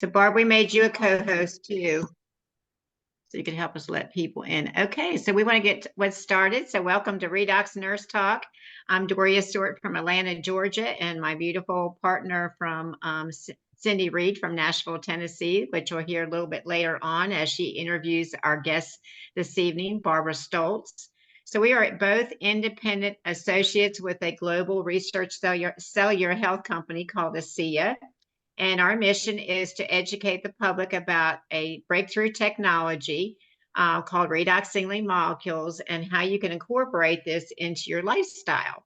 So Barb, we made you a co-host too, so you can help us let people in. Okay, so we want to get what's started. So welcome to Redox Nurse Talk. I'm Doria Stewart from Atlanta, Georgia, and my beautiful partner from Cindy Reed from Nashville, Tennessee, which we'll hear a little bit later on as she interviews our guest this evening, Barbara Stolz. So we are both independent associates with a global research cellular health company called ASEA. And our mission is to educate the public about a breakthrough technology called redox signaling molecules and how you can incorporate this into your lifestyle.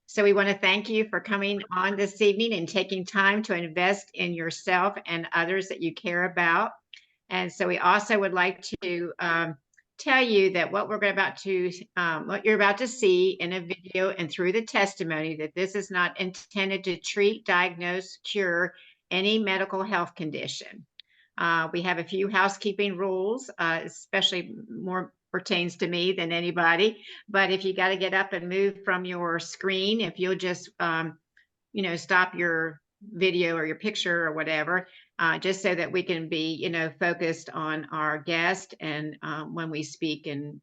So we want to thank you for coming on this evening and taking time to invest in yourself and others that you care about. And so we also would like to tell you that what what you're about to see in a video and through the testimony, that this is not intended to treat, diagnose, cure any medical health condition. We have a few housekeeping rules, especially more pertains to me than anybody. But if you got to get up and move from your screen, if you'll just, stop your video or your picture or whatever, just so that we can be, focused on our guest and when we speak and,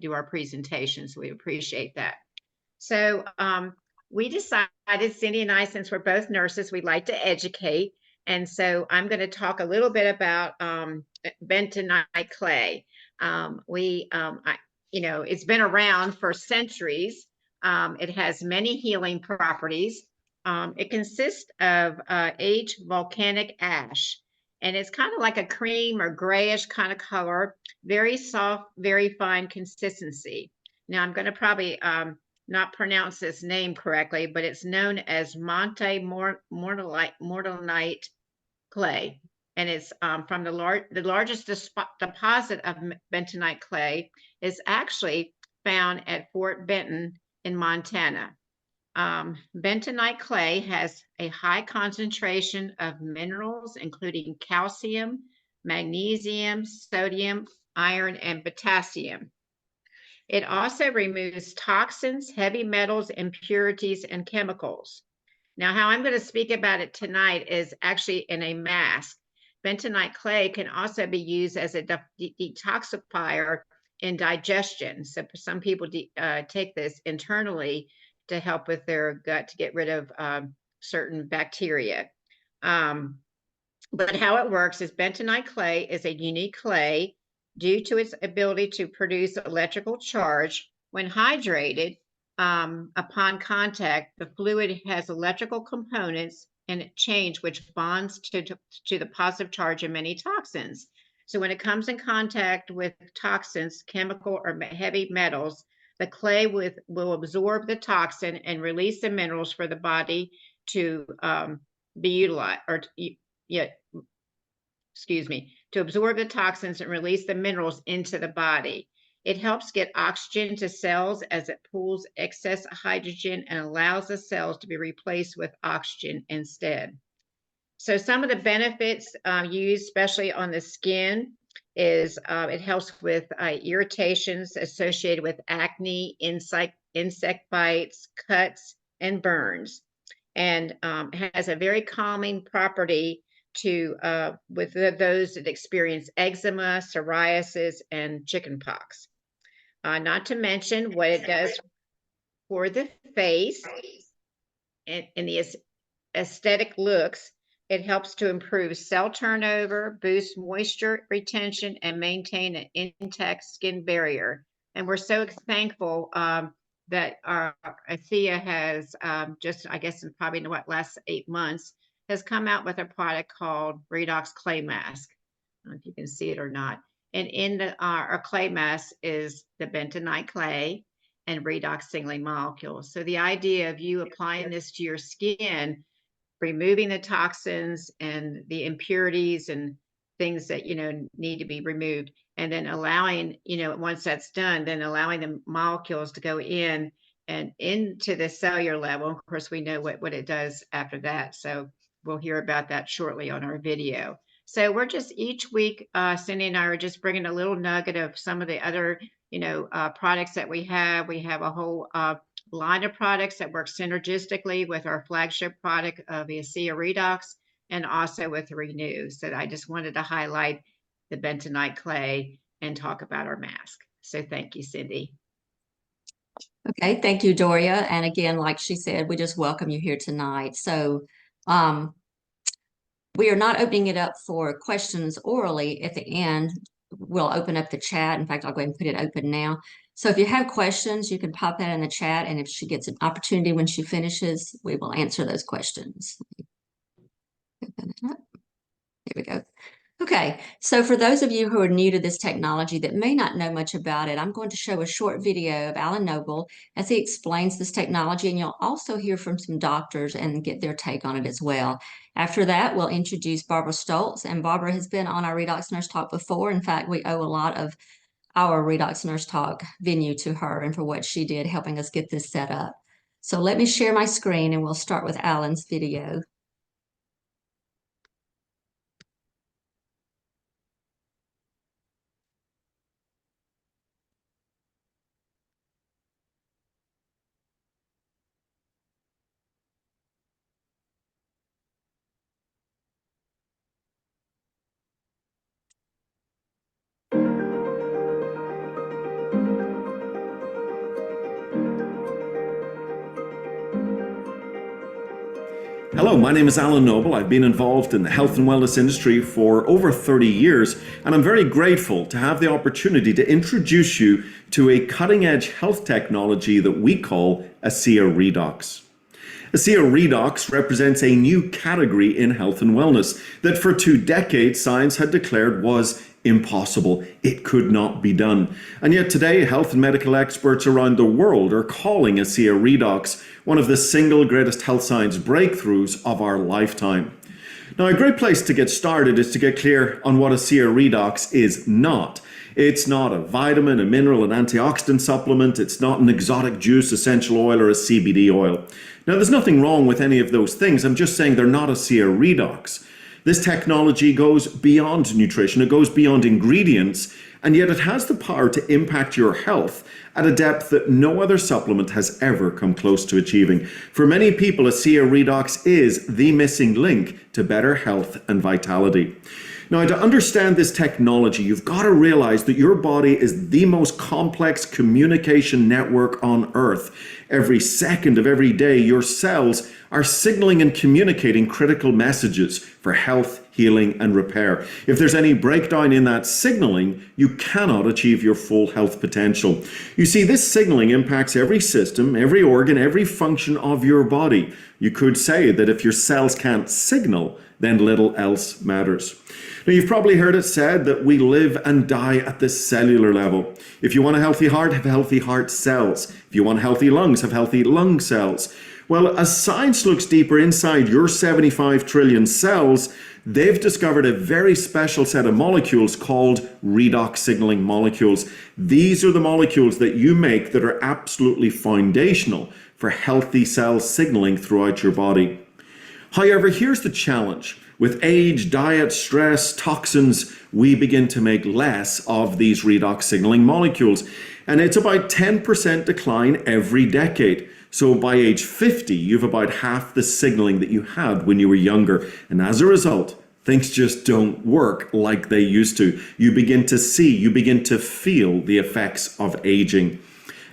do our presentations. We appreciate that. So we decided, Cindy and I, since we're both nurses, we'd like to educate. And so I'm going to talk a little bit about bentonite clay. It's been around for centuries. It has many healing properties. It consists of aged volcanic ash, and it's kind of like a cream or grayish kind of color, very soft, very fine consistency. Now I'm going to probably not pronounce this name correctly, but it's known as Monte Mortonite clay. And it's from the largest deposit of bentonite clay is actually found at Fort Benton in Montana. Bentonite clay has a high concentration of minerals, including calcium, magnesium, sodium, iron, and potassium. It also removes toxins, heavy metals, impurities, and chemicals. Now, how I'm going to speak about it tonight is actually in a mask. Bentonite clay can also be used as a detoxifier in digestion. So some people take this internally to help with their gut to get rid of certain bacteria. But how it works is bentonite clay is a unique clay due to its ability to produce electrical charge. When hydrated, upon contact, the fluid has electrical components and it change which bonds to the positive charge of many toxins. So when it comes in contact with toxins, chemical or heavy metals, the clay will absorb the toxin and release the minerals for the body to be utilized, or to absorb the toxins and release the minerals into the body. It helps get oxygen to cells as it pulls excess hydrogen and allows the cells to be replaced with oxygen instead. So some of the benefits used, especially on the skin, is it helps with irritations associated with acne, insect bites, cuts, and burns, and has a very calming property to with those that experience eczema, psoriasis, and chickenpox. Not to mention what it does for the face and the aesthetic looks. It helps to improve cell turnover, boost moisture retention, and maintain an intact skin barrier. And we're so thankful that our ASEA has just, I guess, in probably in what last 8 months, has come out with a product called Redox Clay Mask. I don't know if you can see it or not. And in our clay mask is the bentonite clay and redox signaling molecules. So the idea of you applying this to your skin, removing the toxins and the impurities and things that need to be removed, and then allowing, once that's done, then allowing the molecules to go in and into the cellular level. Of course, we know what it does after that. So we'll hear about that shortly on our video. So we're just each week, Cindy and I are just bringing a little nugget of some of the other, products that we have. We have a whole line of products that work synergistically with our flagship product of the ASEA Redox. and also with Renew. So I just wanted to highlight the bentonite clay and talk about our mask. So thank you, Cindy. Okay, thank you, Doria. And again, like she said, we just welcome you here tonight. So we are not opening it up for questions orally at the end. We'll open up the chat. In fact, I'll go ahead and put it open now. So if you have questions, you can pop that in the chat. And if she gets an opportunity when she finishes, we will answer those questions. There we go. Okay, so for those of you who are new to this technology that may not know much about it, I'm going to show a short video of Alan Noble as he explains this technology, and you'll also hear from some doctors and get their take on it as well. After that, we'll introduce Barbara Stolz, and Barbara has been on our Redox Nurse Talk before. In fact, we owe a lot of our Redox Nurse Talk venue to her and for what she did helping us get this set up. So let me share my screen, and we'll start with Alan's video. Hello, my name is Alan Noble. I've been involved in the health and wellness industry for over 30 years, and I'm very grateful to have the opportunity to introduce you to a cutting-edge health technology that we call ASEA Redox. ASEA Redox represents a new category in health and wellness that for 2 decades science had declared was impossible. It could not be done. And yet today, health and medical experts around the world are calling ASEA Redox one of the single greatest health science breakthroughs of our lifetime. Now, a great place to get started is to get clear on what ASEA Redox is not. It's not a vitamin, a mineral, an antioxidant supplement. It's not an exotic juice, essential oil, or a CBD oil. Now, there's nothing wrong with any of those things. I'm just saying they're not ASEA Redox. This technology goes beyond nutrition. It goes beyond ingredients, and yet it has the power to impact your health at a depth that no other supplement has ever come close to achieving. For many people, ASEA Redox is the missing link to better health and vitality. Now, to understand this technology, you've got to realize that your body is the most complex communication network on Earth. Every second of every day, your cells are signaling and communicating critical messages for health, healing, and repair. If there's any breakdown in that signaling, you cannot achieve your full health potential. You see, this signaling impacts every system, every organ, every function of your body. You could say that if your cells can't signal, then little else matters. Now, you've probably heard it said that we live and die at the cellular level. If you want a healthy heart, have healthy heart cells. If you want healthy lungs, have healthy lung cells. Well, as science looks deeper inside your 75 trillion cells, they've discovered a very special set of molecules called redox signaling molecules. These are the molecules that you make that are absolutely foundational for healthy cell signaling throughout your body. However, here's the challenge. With age, diet, stress, toxins, we begin to make less of these redox signaling molecules. And it's about 10% decline every decade. So by age 50, you've about half the signaling that you had when you were younger. And as a result, things just don't work like they used to. You begin to see, you begin to feel the effects of aging.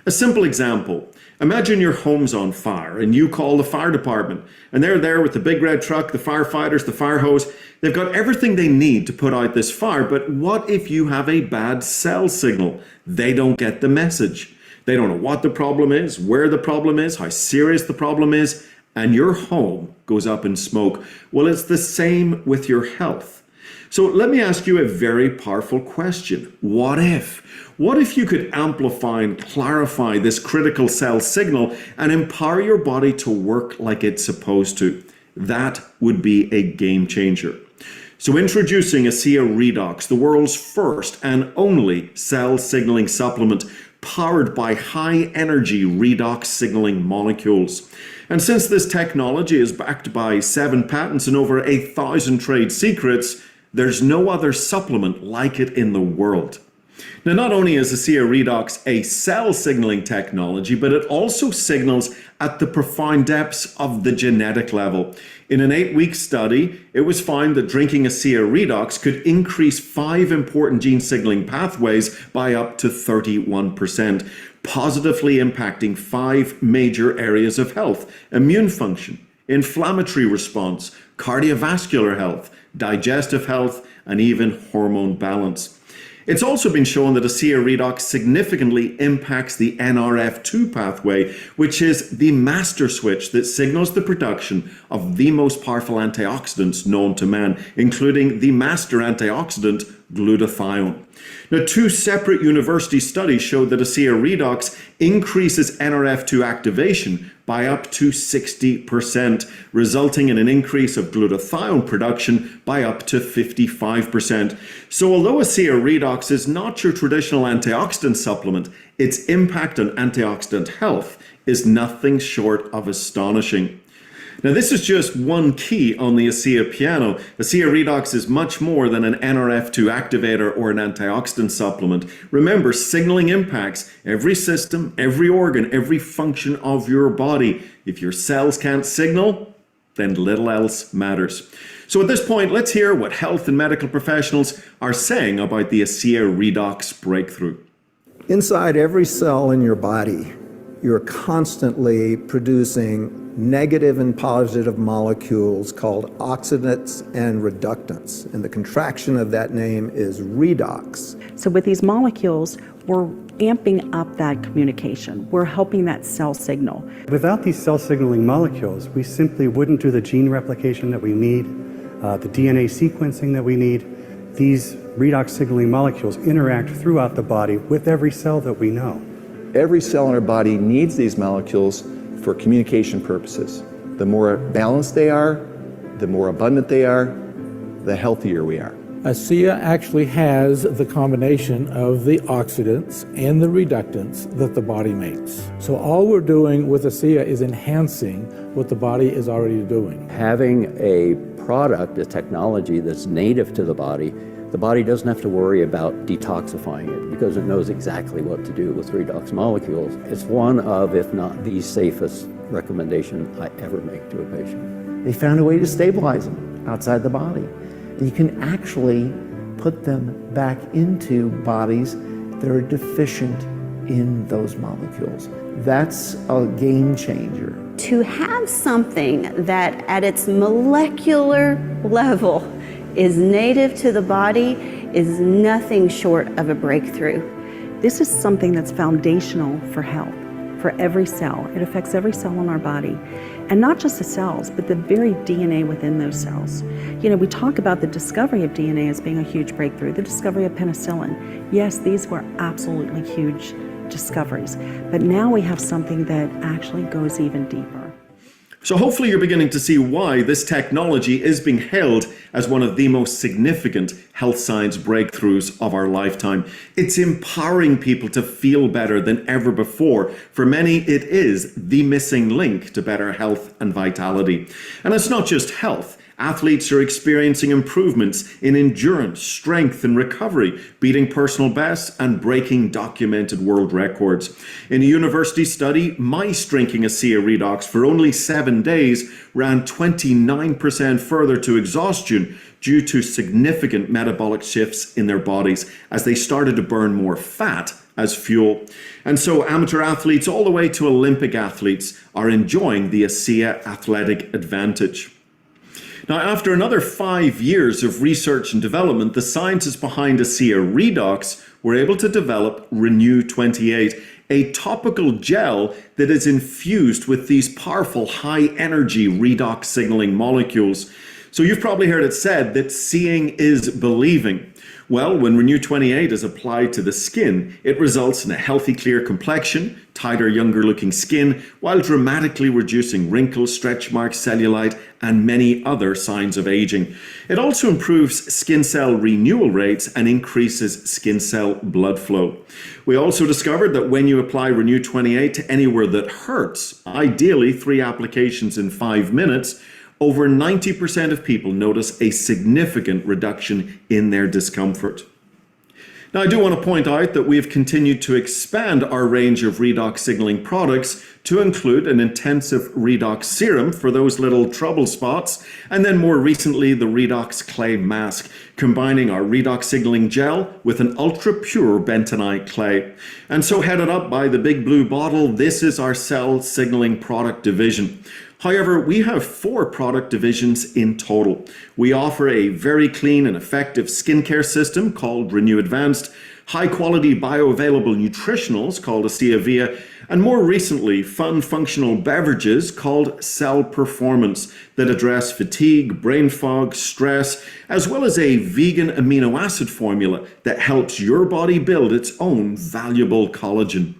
A simple example. Imagine your home's on fire and you call the fire department and they're there with the big red truck, the firefighters, the fire hose. They've got everything they need to put out this fire. But what if you have a bad cell signal? They don't get the message. They don't know what the problem is, where the problem is, how serious the problem is, and your home goes up in smoke. Well, it's the same with your health. So let me ask you a very powerful question. What if? What if you could amplify and clarify this critical cell signal and empower your body to work like it's supposed to? That would be a game changer. So introducing ASEA Redox, the world's first and only cell signaling supplement powered by high energy redox signaling molecules. And since this technology is backed by 7 patents and over 1,000 trade secrets, there's no other supplement like it in the world. Now, not only is ASEA redox a cell signaling technology, but it also signals at the profound depths of the genetic level. In an 8-week study, it was found that drinking ASEA redox could increase 5 important gene signaling pathways by up to 31%, positively impacting 5 major areas of health: immune function, inflammatory response, cardiovascular health, digestive health, and even hormone balance. It's also been shown that ASEA redox significantly impacts the NRF2 pathway, which is the master switch that signals the production of the most powerful antioxidants known to man, including the master antioxidant glutathione. Now, 2 separate university studies showed that ASEA redox increases NRF2 activation by up to 60%, resulting in an increase of glutathione production by up to 55%. So although ASEA redox is not your traditional antioxidant supplement, its impact on antioxidant health is nothing short of astonishing. Now, this is just one key on the ASEA piano. ASEA redox is much more than an NRF2 activator or an antioxidant supplement. Remember, signaling impacts every system, every organ, every function of your body. If your cells can't signal, then little else matters. So at this point, let's hear what health and medical professionals are saying about the ASEA redox breakthrough. Inside every cell in your body, you're constantly producing negative and positive molecules called oxidants and reductants. And the contraction of that name is redox. So with these molecules, we're amping up that communication. We're helping that cell signal. Without these cell signaling molecules, we simply wouldn't do the gene replication that we need, the DNA sequencing that we need. These redox signaling molecules interact throughout the body with every cell that we know. Every cell in our body needs these molecules for communication purposes. The more balanced they are, the more abundant they are, the healthier we are. ASEA actually has the combination of the oxidants and the reductants that the body makes. So all we're doing with ASEA is enhancing what the body is already doing. Having a product, a technology that's native to the body doesn't have to worry about detoxifying it because it knows exactly what to do with redox molecules. It's one of, if not the safest recommendation I ever make to a patient. They found a way to stabilize them outside the body. And you can actually put them back into bodies that are deficient in those molecules. That's a game changer. To have something that at its molecular level is native to the body is nothing short of a breakthrough. This is something that's foundational for health, for every cell. It affects every cell in our body. And not just the cells, but the very DNA within those cells. You know, we talk about the discovery of DNA as being a huge breakthrough, the discovery of penicillin. Yes, these were absolutely huge discoveries. But now we have something that actually goes even deeper. So hopefully you're beginning to see why this technology is being hailed as one of the most significant health science breakthroughs of our lifetime. It's empowering people to feel better than ever before. For many, it is the missing link to better health and vitality. And it's not just health. Athletes are experiencing improvements in endurance, strength, and recovery, beating personal bests and breaking documented world records. In a university study, mice drinking ASEA redox for only 7 days ran 29% further to exhaustion due to significant metabolic shifts in their bodies as they started to burn more fat as fuel. And so amateur athletes all the way to Olympic athletes are enjoying the ASEA athletic advantage. Now, after another 5 years of research and development, the scientists behind ASEA redox were able to develop Renew 28, a topical gel that is infused with these powerful high-energy redox signaling molecules. So you've probably heard it said that seeing is believing. Well, when Renew 28 is applied to the skin, it results in a healthy, clear complexion, tighter, younger-looking skin, while dramatically reducing wrinkles, stretch marks, cellulite, and many other signs of aging. It also improves skin cell renewal rates and increases skin cell blood flow. We also discovered that when you apply Renew 28 to anywhere that hurts, ideally 3 applications in 5 minutes, over 90% of people notice a significant reduction in their discomfort. Now, I do want to point out that we have continued to expand our range of redox signaling products to include an intensive redox serum for those little trouble spots, and then more recently the redox clay mask, combining our redox signaling gel with an ultra pure bentonite clay. And so, headed up by the big blue bottle, this is our cell signaling product division. However, we have 4 product divisions in total. We offer a very clean and effective skincare system called Renew Advanced, high-quality bioavailable nutritionals called ASEA Via, and more recently, fun functional beverages called Cell Performance that address fatigue, brain fog, stress, as well as a vegan amino acid formula that helps your body build its own valuable collagen.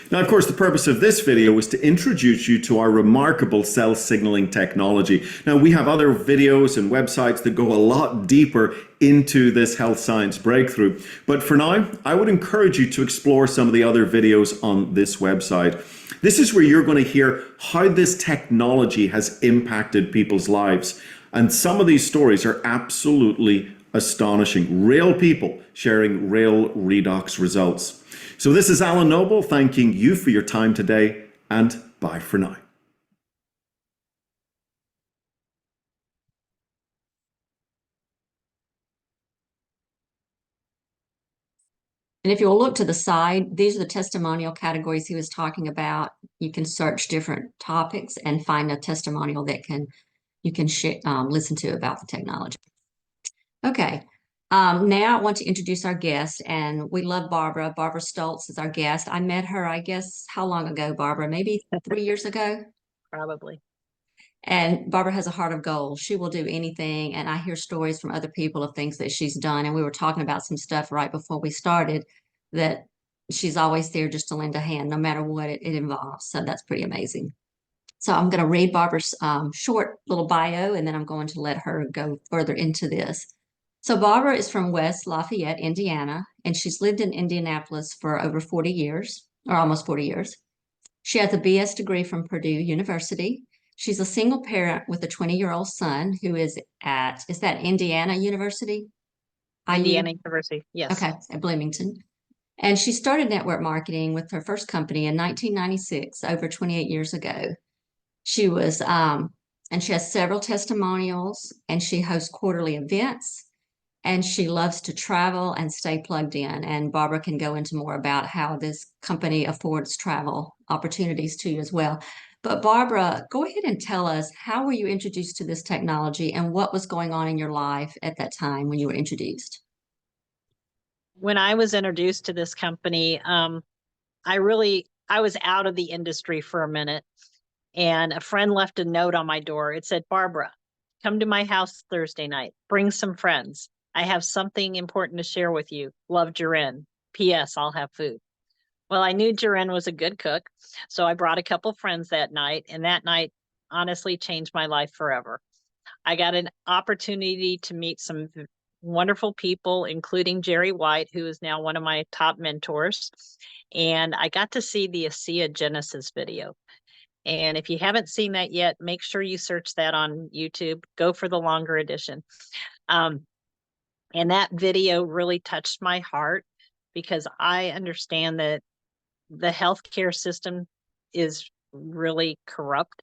Now, of course, the purpose of this video was to introduce you to our remarkable cell signaling technology. Now, we have other videos and websites that go a lot deeper into this health science breakthrough. But for now, I would encourage you to explore some of the other videos on this website. This is where you're going to hear how this technology has impacted people's lives. And some of these stories are absolutely astonishing. Real people sharing real redox results. So this is Alan Noble thanking you for your time today, and bye for now. And if you'll look to the side, these are the testimonial categories he was talking about. You can search different topics and find a testimonial that you can listen to about the technology. Okay. Now I want to introduce our guest, and we love Barbara. Barbara Stolz is our guest. I met her, I guess, how long ago, Barbara? Maybe 3 years ago? Probably. And Barbara has a heart of gold. She will do anything, and I hear stories from other people of things that she's done, and we were talking about some stuff right before we started that she's always there just to lend a hand, no matter what it involves. So that's pretty amazing. So I'm going to read Barbara's short little bio, and then I'm going to let her go further into this. So Barbara is from West Lafayette, Indiana, and she's lived in Indianapolis for over 40 years, or almost 40 years. She has a BS degree from Purdue University. She's a single parent with a 20-year-old son who is that Indiana University? Indiana University, yes. Okay, at Bloomington. And she started network marketing with her first company in 1996, over 28 years ago. She was, and she has several testimonials, and she hosts quarterly events. And she loves to travel and stay plugged in. And Barbara can go into more about how this company affords travel opportunities to you as well. But Barbara, go ahead and tell us, how were you introduced to this technology and what was going on in your life at that time when you were introduced? When I was introduced to this company, I was out of the industry for a minute, and a friend left a note on my door. It said, "Barbara, come to my house Thursday night. Bring some friends. I have something important to share with you. Love, Jaren. P.S. I'll have food." Well, I knew Jaren was a good cook, so I brought a couple friends that night, and that night honestly changed my life forever. I got an opportunity to meet some wonderful people, including Jerry White, who is now one of my top mentors, and I got to see the ASEA Genesis video. And if you haven't seen that yet, make sure you search that on YouTube. Go for the longer edition. And that video really touched my heart because I understand that the healthcare system is really corrupt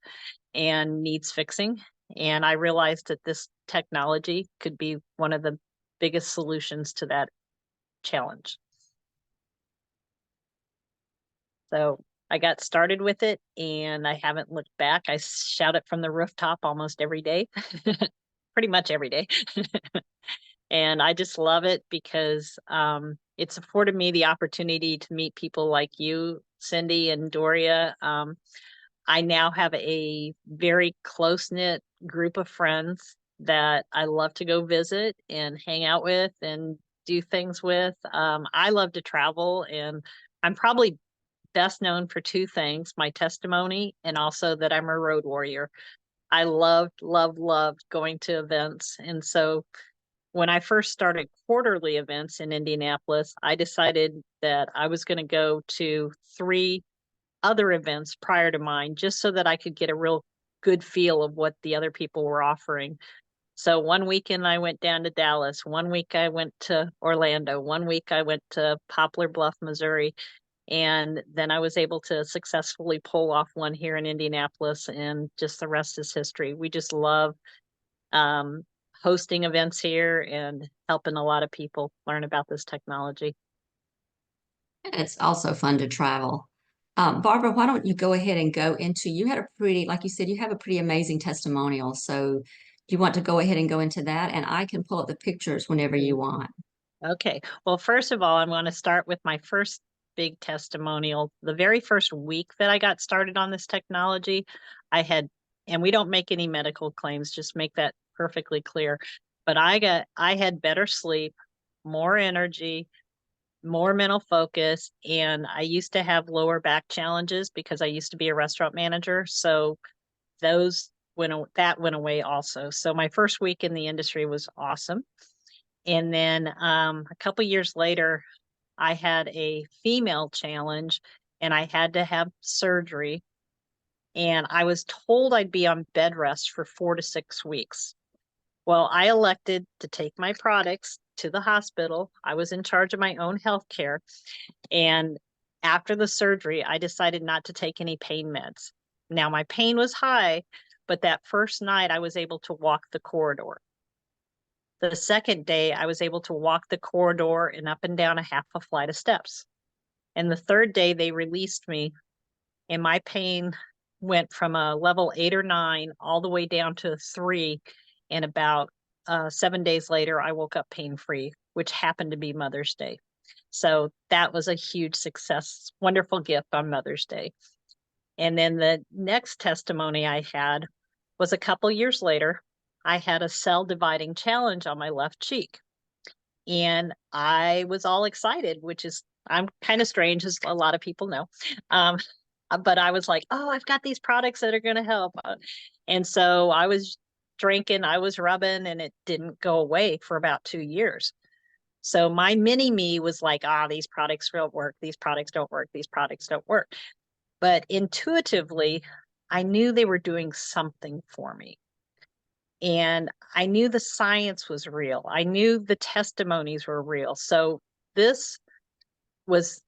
and needs fixing. And I realized that this technology could be one of the biggest solutions to that challenge. So I got started with it and I haven't looked back. I shout it from the rooftop almost every day, pretty much every day. And I just love it because it's afforded me the opportunity to meet people like you, Cindy and Doria. I now have a very close-knit group of friends that I love to go visit and hang out with and do things with. I love to travel, and I'm probably best known for 2 things, my testimony and also that I'm a road warrior. I loved going to events. And so when I first started quarterly events in Indianapolis, I decided that I was going to go to 3 other events prior to mine, just so that I could get a real good feel of what the other people were offering. So one weekend I went down to Dallas, one week I went to Orlando, one week I went to Poplar Bluff, Missouri, and then I was able to successfully pull off one here in Indianapolis, and just the rest is history. We just love hosting events here and helping a lot of people learn about this technology. It's also fun to travel. Barbara, why don't you go ahead and go into, you had a pretty, like you said, you have a pretty amazing testimonial. So do you want to go ahead and go into that? And I can pull up the pictures whenever you want. Okay. Well, first of all, I'm going to start with my first big testimonial. The very first week that I got started on this technology, and we don't make any medical claims, just make that perfectly clear. But I had better sleep, more energy, more mental focus, and I used to have lower back challenges because I used to be a restaurant manager. So that went away also. So my first week in the industry was awesome. And then a couple years later, I had a female challenge and I had to have surgery. And I was told I'd be on bed rest for 4 to 6 weeks. Well, I elected to take my products to the hospital. I was in charge of my own health care. And after the surgery, I decided not to take any pain meds. Now, my pain was high, but that first night I was able to walk the corridor. The second day, I was able to walk the corridor and up and down a half a flight of steps. And the third day, they released me, and my pain went from a level 8 or 9 all the way down to 3. And about 7 days later, I woke up pain-free, which happened to be Mother's Day. So that was a huge success, wonderful gift on Mother's Day. And then the next testimony I had was a couple years later. I had a cell dividing challenge on my left cheek. And I was all excited, I'm kind of strange, as a lot of people know. But I was like, oh, I've got these products that are going to help. And so I was drinking, I was rubbing, and it didn't go away for about 2 years. So my mini me was like, these products don't work. These products don't work. These products don't work. But intuitively, I knew they were doing something for me. And I knew the science was real. I knew the testimonies were real. So this was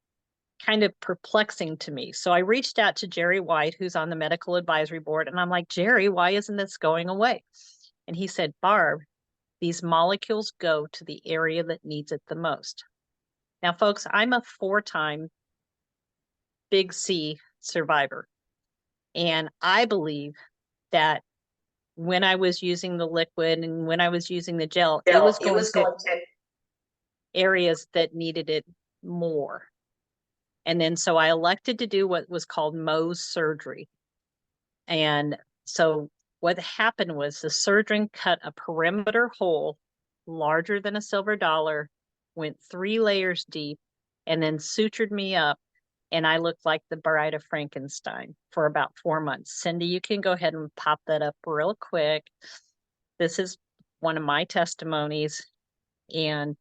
kind of perplexing to me. So I reached out to Jerry White, who's on the medical advisory board. And I'm like, Jerry, why isn't this going away? And he said, Barb, these molecules go to the area that needs it the most. Now, folks, I'm a 4-time Big C survivor. And I believe that when I was using the liquid and when I was using the gel, it was going to areas that needed it more. And then so I elected to do what was called Mohs surgery. And so what happened was the surgeon cut a perimeter hole larger than a silver dollar, went 3 layers deep, and then sutured me up. And I looked like the Bride of Frankenstein for about 4 months. Cindy, you can go ahead and pop that up real quick. This is one of my testimonies. And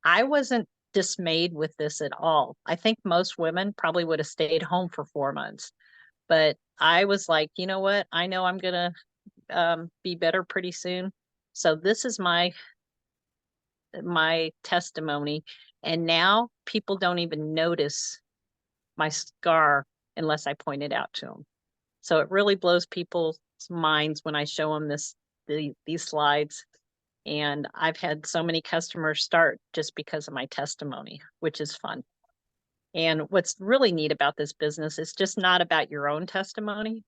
I wasn't dismayed with this at all. I think most women probably would have stayed home for 4 months. But I was like, you know what? I know I'm going to be better pretty soon. So this is my testimony. And now people don't even notice my scar unless I point it out to them. So it really blows people's minds when I show them these slides. And I've had so many customers start just because of my testimony, which is fun. And what's really neat about this business is just not about your own testimony.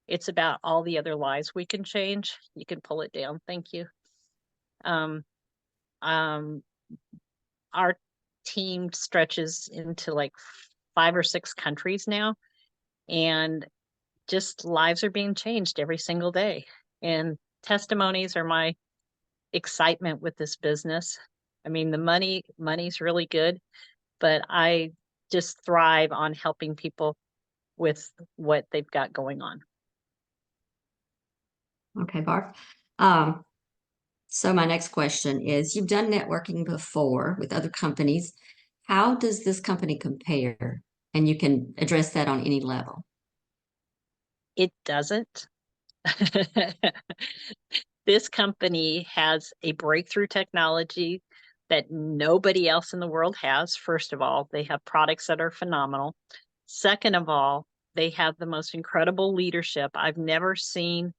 It's about all the other lives we can change. You can pull it down. Thank you. Our team stretches into like 5 or 6 countries now, and just lives are being changed every single day. And testimonies are my excitement with this business. I mean, the money's really good, but I just thrive on helping people with what they've got going on. Okay, Barb. So my next question is, you've done networking before with other companies. How does this company compare? And you can address that on any level. It doesn't. This company has a breakthrough technology that nobody else in the world has. First of all, they have products that are phenomenal. Second of all, they have the most incredible leadership. I've never seen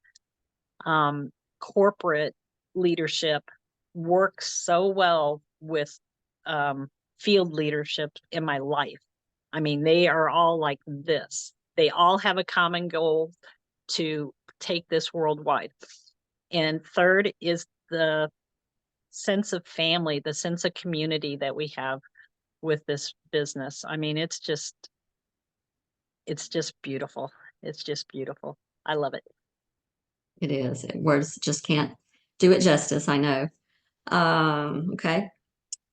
corporate leadership work so well with field leadership in my life. I mean, they are all like this. They all have a common goal to take this worldwide. And third is the sense of family, the sense of community that we have with this business. I mean, it's just beautiful. It's just beautiful. I love it. It is. Words just can't do it justice, I know. Okay.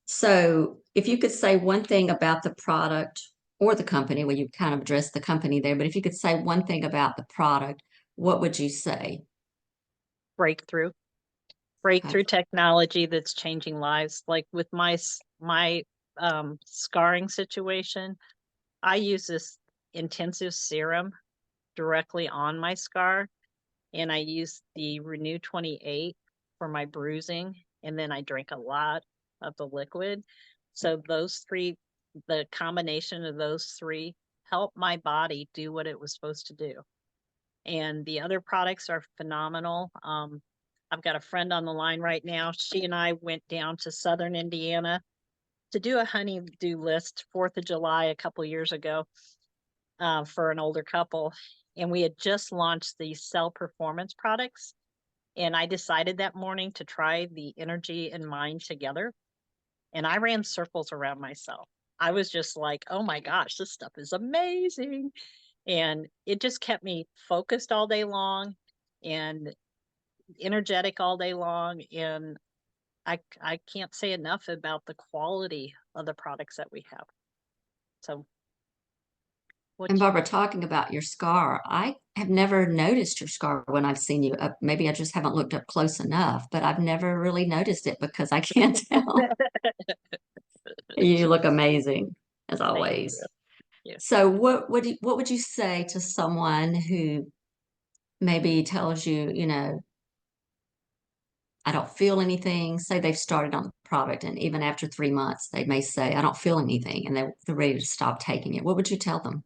So if you could say one thing about the product or the company, well, you kind of addressed the company there, but if you could say one thing about the product, what would you say? Breakthrough technology that's changing lives. Like with my scarring situation, I use this intensive serum directly on my scar, and I use the Renew 28 for my bruising, and then I drink a lot of the liquid. So those three, the combination of those three help my body do what it was supposed to do. And the other products are phenomenal. I've got a friend on the line right now. She and I went down to Southern Indiana to do a honey-do list 4th of July a couple years ago for an older couple. And we had just launched the Cell Performance products. And I decided that morning to try the Energy and Mind together. And I ran circles around myself. I was just like, oh my gosh, this stuff is amazing. And it just kept me focused all day long and energetic all day long. And I can't say enough about the quality of the products that we have. So. And Barbara, talking about your scar, I have never noticed your scar when I've seen you. Maybe I just haven't looked up close enough, but I've never really noticed it because I can't tell. You look amazing as always. So what would you say to someone who maybe tells you, you know, I don't feel anything, say they've started on the product, and even after 3 months, they may say, I don't feel anything, and they're ready to stop taking it. What would you tell them?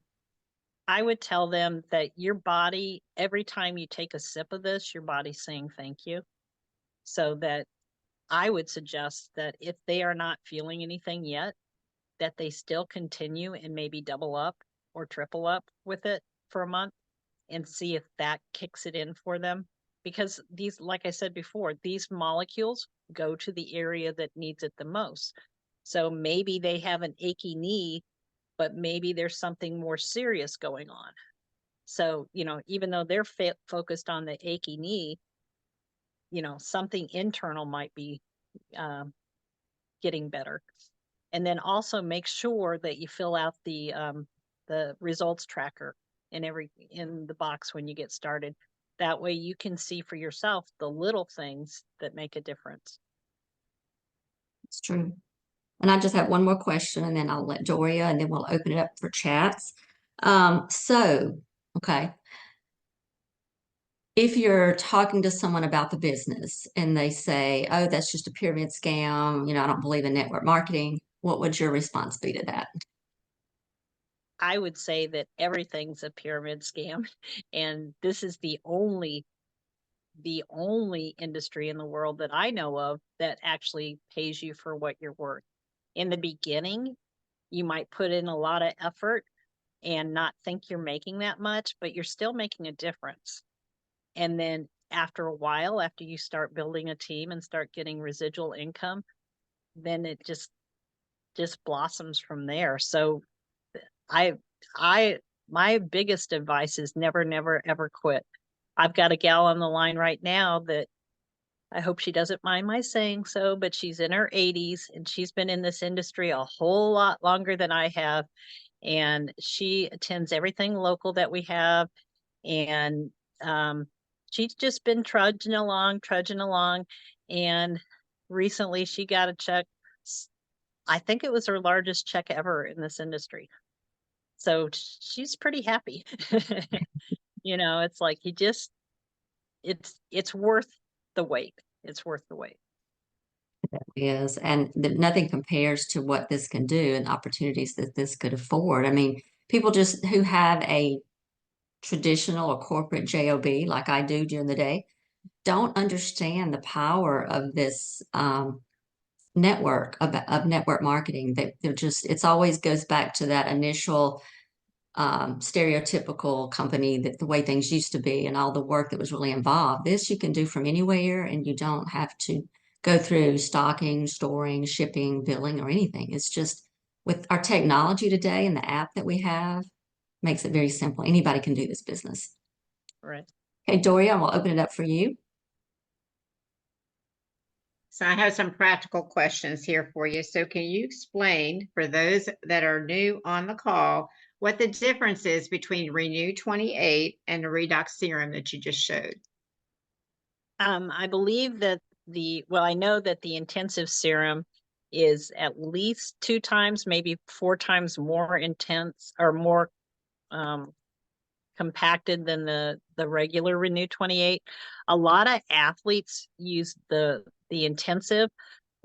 I would tell them that your body, every time you take a sip of this, your body's saying thank you. So that I would suggest that if they are not feeling anything yet, that they still continue and maybe double up or triple up with it for a month and see if that kicks it in for them. Because these, like I said before, these molecules go to the area that needs it the most. So maybe they have an achy knee, but maybe there's something more serious going on. So, you know, even though they're focused on the achy knee, you know, something internal might be getting better. And then also make sure that you fill out the results tracker in the box when you get started. That way you can see for yourself the little things that make a difference. It's true. And I just have one more question, and then I'll let Doria, and then we'll open it up for chats. Okay. If you're talking to someone about the business and they say, oh, that's just a pyramid scam, you know, I don't believe in network marketing, what would your response be to that? I would say that everything's a pyramid scam. And this is the only industry in the world that I know of that actually pays you for what you're worth. In the beginning, you might put in a lot of effort and not think you're making that much, but you're still making a difference. And then after a while, after you start building a team and start getting residual income, then it just blossoms from there. So my biggest advice is never, never, ever quit. I've got a gal on the line right now that I hope she doesn't mind my saying so, but she's in her 80s and she's been in this industry a whole lot longer than I have. And she attends everything local that we have. And she's just been trudging along. And recently she got a check. I think it was her largest check ever in this industry. So she's pretty happy. You know, it's like it's worth the wait. It's worth the wait. Is, and nothing compares to what this can do and opportunities that this could afford. I mean, people just who have a traditional or corporate job like I do during the day don't understand the power of this network of network marketing. That they're just, it's always goes back to that initial stereotypical company, that the way things used to be and all the work that was really involved. This you can do from anywhere, and you don't have to go through stocking, storing, shipping, billing, or anything. It's just with our technology today and the app that we have makes it very simple. Anybody can do this business. Right. Okay, Doria, I will open it up for you. So I have some practical questions here for you. So can you explain for those that are new on the call what the difference is between Renew 28 and the Redox Serum that you just showed? I believe that I know that the intensive serum is at least 2 times, maybe 4 times more intense or more compacted than the regular Renew 28. A lot of athletes use the intensive,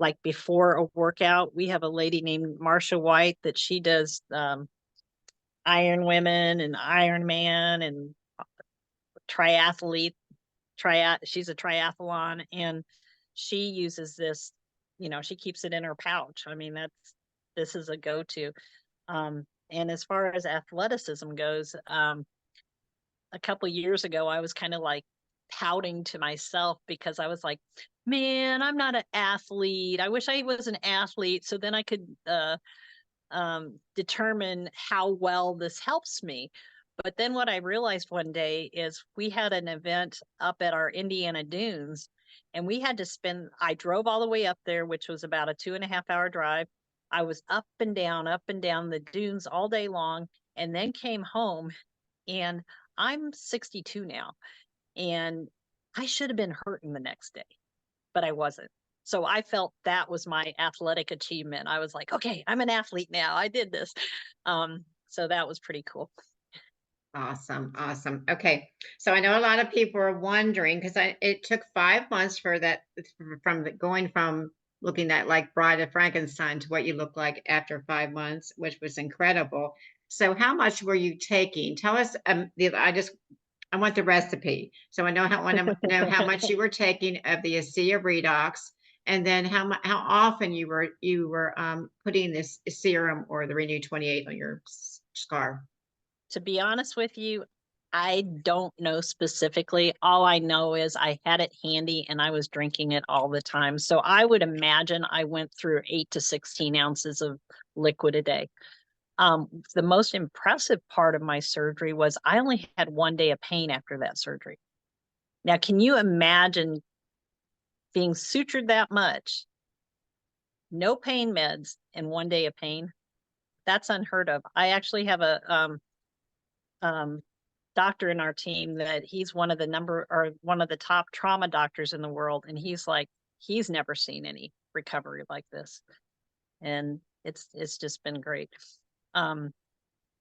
like before a workout. We have a lady named Marsha White that she does Iron Women and Iron Man and triathlete. She's a triathlon, and she uses this, she keeps it in her pouch. I mean, this is a go-to. And as far as athleticism goes, a couple years ago, I was kind of like pouting to myself because I was like, man, I'm not an athlete. I wish I was an athlete. So then I could determine how well this helps me. But then what I realized one day is we had an event up at our Indiana Dunes, and we had to I drove all the way up there, which was about a 2.5-hour drive. I was up and down the dunes all day long, and then came home, and I'm 62 now, and I should have been hurting the next day, but I wasn't. So I felt that was my athletic achievement. I was like, okay, I'm an athlete now. I did this. So that was pretty cool. Awesome. Awesome. Okay. So I know a lot of people are wondering, because it took 5 months for that, going from looking at like Bride of Frankenstein to what you look like after 5 months, which was incredible. So how much were you taking? Tell us, I want the recipe. So I want to know how much you were taking of the ASEA Redox, and then how often you were putting this serum or the Renew 28 on your scar. To be honest with you, I don't know specifically. All I know is I had it handy and I was drinking it all the time. So I would imagine I went through 8 to 16 ounces of liquid a day. The most impressive part of my surgery was I only had 1 day of pain after that surgery. Now, can you imagine being sutured that much, no pain meds, and 1 day of pain? That's unheard of. I actually have a doctor in our team that he's one of the top trauma doctors in the world, and he's like, he's never seen any recovery like this, and it's just been great. And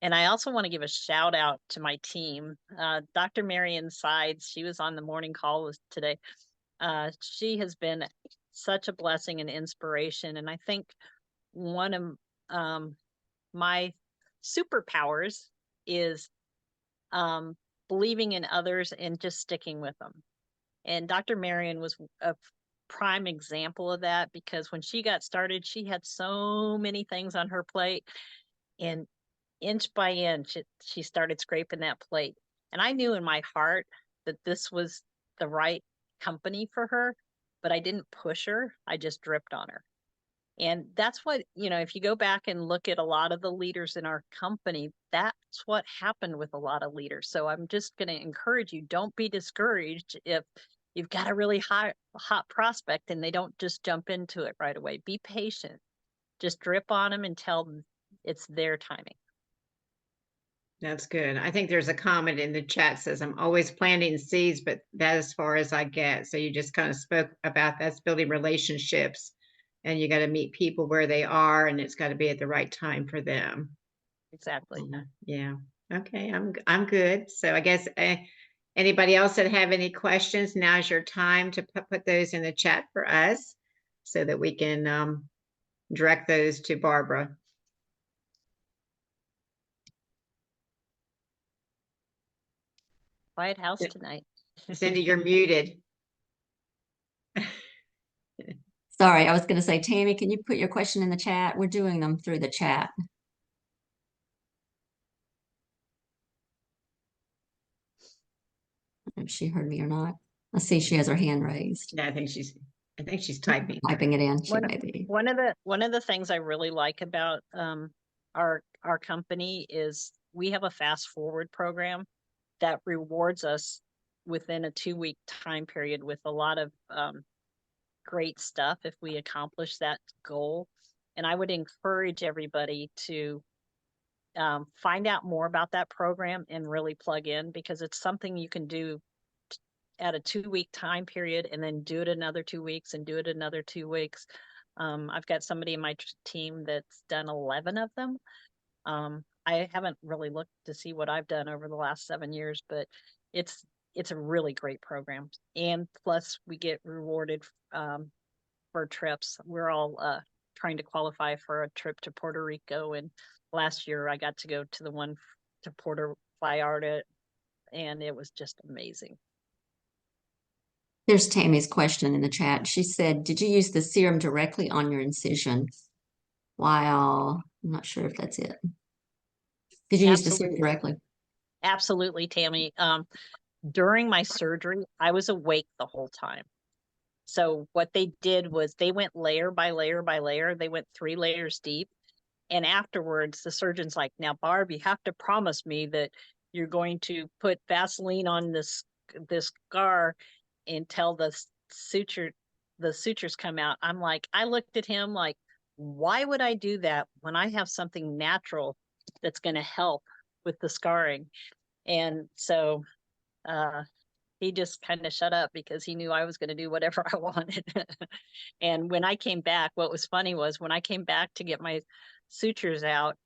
I also want to give a shout out to my team. Dr. Marion Sides, she was on the morning call today. She has been such a blessing and inspiration. And I think one of my superpowers is believing in others and just sticking with them. And Dr. Marion was a prime example of that, because when she got started, she had so many things on her plate, and inch by inch, she started scraping that plate. And I knew in my heart that this was the right company for her, but I didn't push her. I just dripped on her. And that's what, if you go back and look at a lot of the leaders in our company, that's what happened with a lot of leaders. So I'm just going to encourage you, don't be discouraged if you've got a really hot prospect and they don't just jump into it right away. Be patient. Just drip on them until it's their timing. That's good. I think there's a comment in the chat says, I'm always planting seeds, but that's as far as I get. So you just kind of spoke about that's building relationships, and you got to meet people where they are, and it's got to be at the right time for them. Exactly. Yeah. Okay. I'm good. So I guess Anybody else that have any questions? Now's your time to put those in the chat for us so that we can direct those to Barbara. Quiet house tonight. Cindy, you're muted. Sorry, I was going to say, Tammy, can you put your question in the chat? We're doing them through the chat. If she heard me or not. I see she has her hand raised. Yeah, I think she's typing. Typing it in. She One, may be. one of the things I really like about our company is we have a fast forward program that rewards us within a 2-week time period with a lot of great stuff if we accomplish that goal. And I would encourage everybody to find out more about that program and really plug in, because it's something you can do at a 2-week time period and then do it another 2 weeks and do it another 2 weeks. I've got somebody in my team that's done 11 of them. I haven't really looked to see what I've done over the last 7 years, but it's a really great program. And plus we get rewarded for trips. We're all trying to qualify for a trip to Puerto Rico, and last year I got to go to the one to Puerto Vallarta, and it was just amazing. There's Tammy's question in the chat. She said, did you use the serum directly on your incision? While I'm not sure if that's it. Did you use the serum directly? Absolutely, Tammy. During my surgery, I was awake the whole time. So what they did was they went layer by layer by layer. They went 3 layers deep. And afterwards, the surgeon's like, now, Barb, you have to promise me that you're going to put Vaseline on this scar until the sutures come out. I'm like, I looked at him like, why would I do that when I have something natural that's going to help with the scarring? And so he just kind of shut up because he knew I was going to do whatever I wanted. And when I came back, what was funny was when I came back to get my sutures out,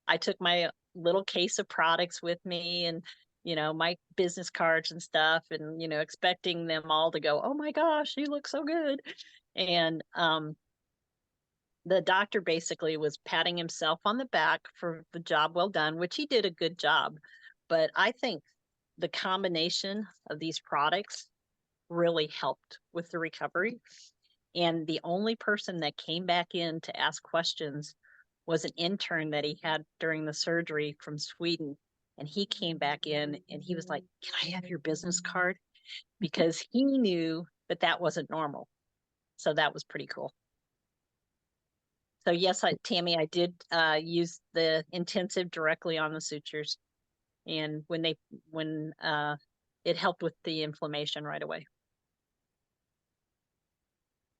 I took my little case of products with me and, you know, my business cards and stuff, and, you know, expecting them all to go, oh my gosh, you look so good. And the doctor basically was patting himself on the back for the job well done, which he did a good job. But I think the combination of these products really helped with the recovery. And the only person that came back in to ask questions was an intern that he had during the surgery from Sweden. And he came back in and he was like, can I have your business card? Because he knew that that wasn't normal. So that was pretty cool. So yes, Tammy, I did use the intensive directly on the sutures. And when it helped with the inflammation right away.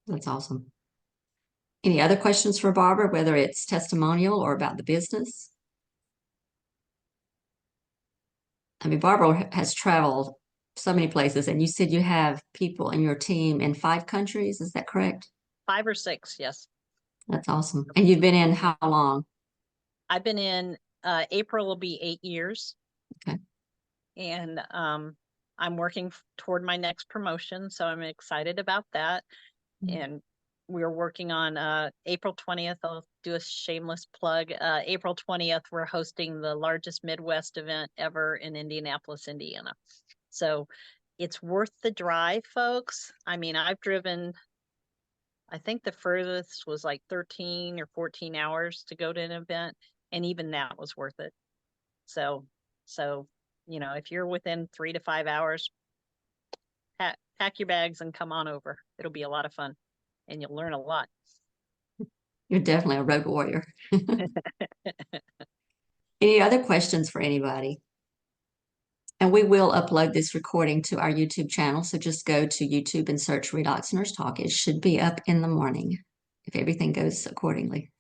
That's awesome. Any other questions for Barbara, whether it's testimonial or about the business? I mean, Barbara has traveled so many places, and you said you have people in your team in 5 countries. Is that correct? 5 or 6, yes. That's awesome. And you've been in how long? I've been in, April will be 8 years. Okay. And I'm working toward my next promotion, so I'm excited about that. And we're working on April 20th. I'll do a shameless plug. April 20th, we're hosting the largest Midwest event ever in Indianapolis, Indiana. So it's worth the drive, folks. I mean, I've driven, I think the furthest was like 13 or 14 hours to go to an event, and even that was worth it. So, you know, if you're within 3 to 5 hours, pack your bags and come on over. It'll be a lot of fun and you'll learn a lot. You're definitely a road warrior. Any other questions for anybody? And we will upload this recording to our YouTube channel. So just go to YouTube and search Redox Nurse Talk. It should be up in the morning if everything goes accordingly.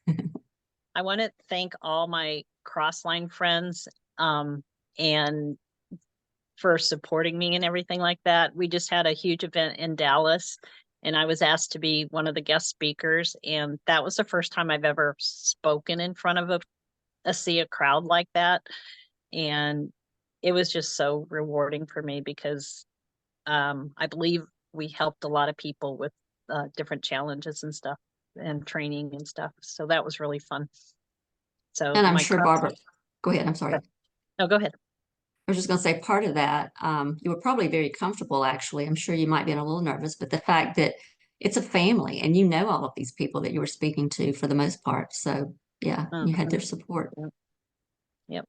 I want to thank all my Crossline friends and for supporting me and everything like that. We just had a huge event in Dallas and I was asked to be one of the guest speakers. And that was the first time I've ever spoken in front of a SIA crowd like that. And it was just so rewarding for me because I believe we helped a lot of people with different challenges and stuff and training and stuff. So that was really fun. So And I'm my sure, Barbara, go ahead. I'm sorry. No, go ahead. I was just going to say part of that, you were probably very comfortable, actually. I'm sure you might be a little nervous, but the fact that it's a family and you know all of these people that you were speaking to for the most part. So yeah, you had their support. Yep.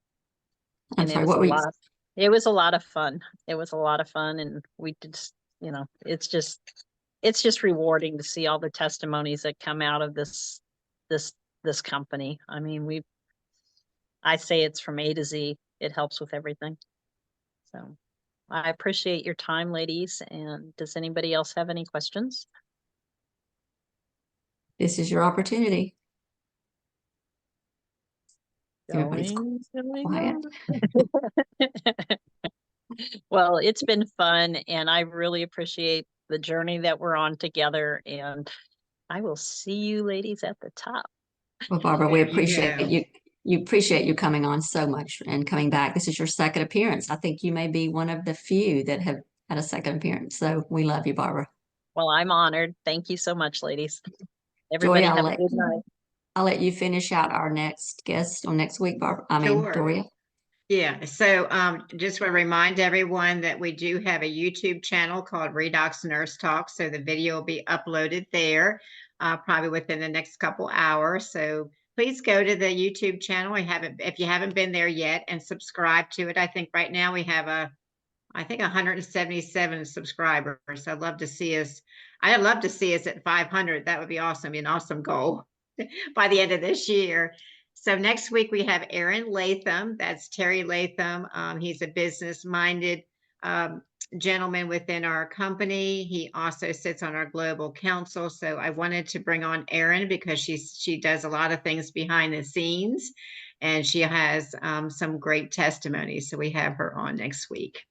I'm And sorry, what were you? It was a lot of fun. It was a lot of fun. And we just, it's just rewarding to see all the testimonies that come out of this company. I mean, I say it's from A to Z. It helps with everything. So I appreciate your time, ladies. And does anybody else have any questions? This is your opportunity. Everybody's quiet. Well, it's been fun, and I really appreciate the journey that we're on together. And I will see you ladies at the top. Well, Barbara, we There you appreciate go. you. You appreciate you coming on so much and coming back. This is your second appearance. I think you may be one of the few that have had a second appearance. So we love you, Barbara. Well, I'm honored. Thank you so much, ladies. Joy, Everybody have a good night. I'll let you finish out our next guest on next week, Barbara. Sure. Doria. Yeah, so just want to remind everyone that we do have a YouTube channel called Redox Nurse Talk. So the video will be uploaded there probably within the next couple hours. So please go to the YouTube channel. If you haven't been there yet, and subscribe to it. I think right now we have 177 subscribers. I'd love to see us at 500. That would be awesome. Be an awesome goal by the end of this year. So next week we have Aaron Latham. That's Terry Latham. He's a business-minded gentleman within our company. He also sits on our global council. So I wanted to bring on Aaron because she does a lot of things behind the scenes, and she has some great testimonies. So we have her on next week.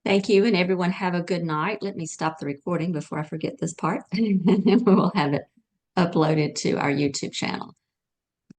Thank you, and everyone have a good night. Let me stop the recording before I forget this part. We'll have it uploaded to our YouTube channel.